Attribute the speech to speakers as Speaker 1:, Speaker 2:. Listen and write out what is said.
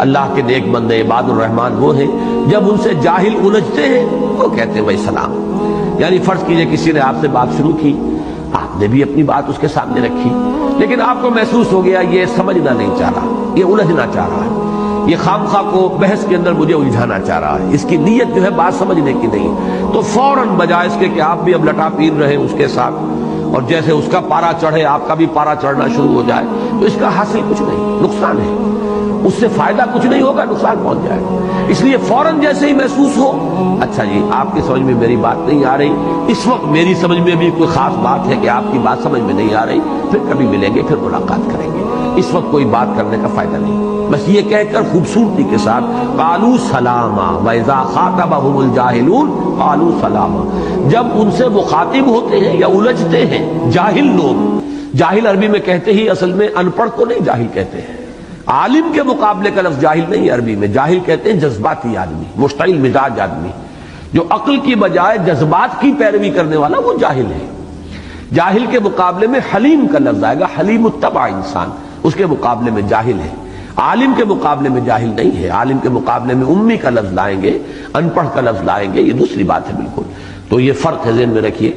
Speaker 1: اللہ کے نیک بندے عباد الرحمان وہ ہیں جب ان سے جاہل الجھتے ہیں وہ کہتے ہیں بھائی سلام. یعنی فرض کیجئے کسی نے آپ سے بات شروع کی، آپ نے بھی اپنی بات اس کے سامنے رکھی، لیکن آپ کو محسوس ہو گیا یہ سمجھنا نہیں چاہ رہا، یہ الجھنا چاہ رہا ہے، یہ خامخواہ کو بحث کے اندر مجھے الجھانا چاہ رہا ہے، اس کی نیت جو ہے بات سمجھنے کی نہیں، تو فوراً بجائے اس کے کہ آپ بھی اب لٹا پیر رہے اس کے ساتھ اور جیسے اس کا پارا چڑھے آپ کا بھی پارا چڑھنا شروع ہو جائے، تو اس کا حاصل کچھ نہیں، نقصان ہے، اس سے فائدہ کچھ نہیں ہوگا، نقصان پہنچ جائے گا. اس لیے فوراً جیسے ہی محسوس ہو اچھا جی آپ کی سمجھ میں میری بات نہیں آ رہی، اس وقت میری سمجھ میں بھی کوئی خاص بات ہے کہ آپ کی بات سمجھ میں نہیں آ رہی، پھر کبھی ملیں گے، پھر ملاقات کریں گے، اس وقت کوئی بات کرنے کا فائدہ نہیں. بس یہ کہہ کر خوبصورتی کے ساتھ قالوا سلاما واذا خاطبهم الجاہلون قالوا سلاما. جب ان سے مخاطب ہوتے ہیں یا الجھتے ہیں جاہل لوگ، جاہل عربی میں کہتے ہی اصل میں ان پڑھ کو نہیں جاہل کہتے ہیں، عالم کے مقابلے کا لفظ جاہل نہیں ہے عربی میں، جاہل کہتے ہیں جذباتی آدمی، مشتعل مزاج آدمی، جو عقل کی بجائے جذبات کی پیروی کرنے والا وہ جاہل ہے. جاہل کے مقابلے میں حلیم کا لفظ آئے گا، حلیم الطبع انسان، اس کے مقابلے میں جاہل ہے. عالم کے مقابلے میں جاہل نہیں ہے، عالم کے مقابلے میں امی کا لفظ لائیں گے، ان پڑھ کا لفظ لائیں گے، یہ دوسری بات ہے بالکل. تو یہ فرق ہے، ذہن میں رکھیے.